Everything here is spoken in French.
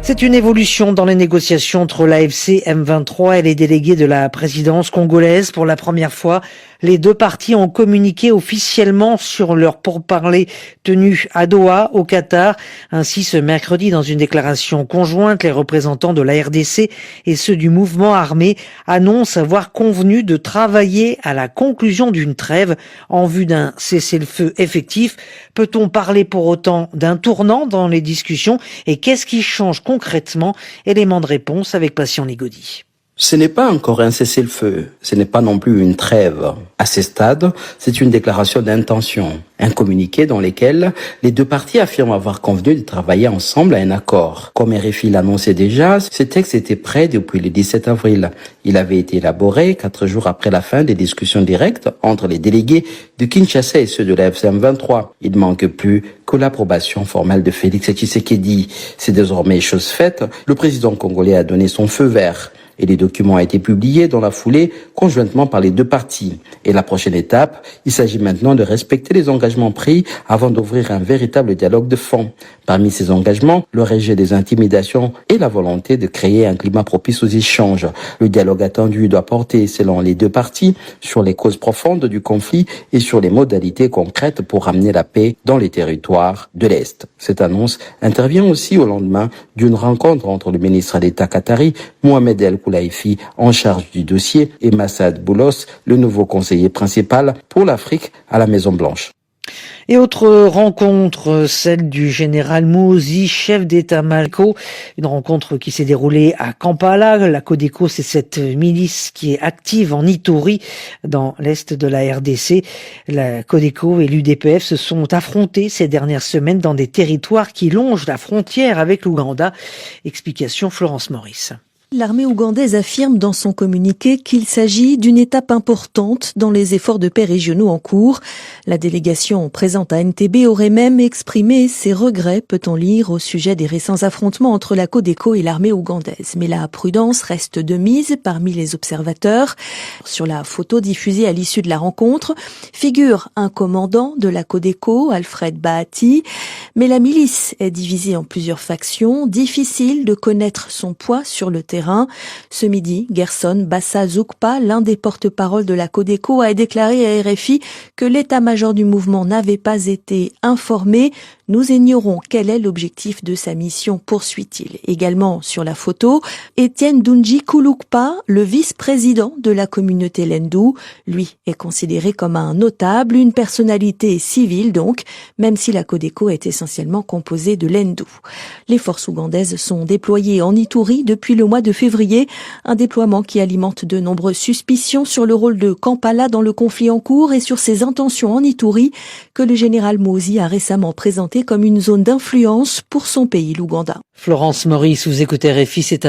C'est une évolution dans les négociations entre l'AFC M23 et les délégués de la présidence congolaise. Pour la première fois, les deux parties ont communiqué officiellement sur leur pourparlers tenus à Doha, au Qatar. Ainsi, ce mercredi, dans une déclaration conjointe, les représentants de la RDC et ceux du mouvement armé annoncent avoir convenu de travailler à la conclusion d'une trêve en vue d'un cessez-le-feu effectif. Peut-on parler pour autant d'un tournant dans les discussions et qu'est-ce qui change concrètement? Élément de réponse avec Patient Ligodi. Ce n'est pas encore un cessez-le-feu, ce n'est pas non plus une trêve. À ce stade, c'est une déclaration d'intention, un communiqué dans lequel les deux parties affirment avoir convenu de travailler ensemble à un accord. Comme RFI l'annonçait déjà, ce texte était prêt depuis le 17 avril. Il avait été élaboré 4 jours après la fin des discussions directes entre les délégués de Kinshasa et ceux de la FCM23. Il ne manque plus que l'approbation formelle de Félix Tshisekedi. C'est désormais chose faite. Le président congolais a donné son feu vert. Et les documents ont été publiés dans la foulée conjointement par les deux parties. Et la prochaine étape, il s'agit maintenant de respecter les engagements pris avant d'ouvrir un véritable dialogue de fond. Parmi ces engagements, le rejet des intimidations et la volonté de créer un climat propice aux échanges. Le dialogue attendu doit porter, selon les deux parties, sur les causes profondes du conflit et sur les modalités concrètes pour ramener la paix dans les territoires de l'Est. Cette annonce intervient aussi au lendemain d'une rencontre entre le ministre d'État qatari, Mohamed El Koulaifi, en charge du dossier, et Massad Boulos, le nouveau conseiller principal pour l'Afrique à la Maison-Blanche. Et autre rencontre, celle du général Mouzi, chef d'état-major. Une rencontre qui s'est déroulée à Kampala. La Codeco, c'est cette milice qui est active en Ituri, dans l'est de la RDC. La Codeco et l'UDPF se sont affrontés ces dernières semaines dans des territoires qui longent la frontière avec l'Ouganda. Explication Florence Maurice. L'armée ougandaise affirme dans son communiqué qu'il s'agit d'une étape importante dans les efforts de paix régionaux en cours. La délégation présente à NTB aurait même exprimé ses regrets, peut-on lire, au sujet des récents affrontements entre la Codeco et l'armée ougandaise. Mais la prudence reste de mise parmi les observateurs. Sur la photo diffusée à l'issue de la rencontre, figure un commandant de la Codeco, Alfred Bahati. Mais la milice est divisée en plusieurs factions. Difficile de connaître son poids sur le terrain. Ce midi, Gerson Bassa Zoukpa, l'un des porte-parole de la Codeco, a déclaré à RFI que l'état-major du mouvement n'avait pas été informé. Nous ignorons quel est l'objectif de sa mission, poursuit-il. Également sur la photo, Étienne Dunji Kouloukpa, le vice-président de la communauté Lendu. Lui est considéré comme un notable, une personnalité civile donc, même si la Codeco est essentiellement composée de Lendu. Les forces ougandaises sont déployées en Ituri depuis le mois de février, un déploiement qui alimente de nombreuses suspicions sur le rôle de Kampala dans le conflit en cours et sur ses intentions en Ituri, que le général Mouzi a récemment présenté comme une zone d'influence pour son pays, l'Ouganda. Florence Maurice, vous écoutez RFI, c'est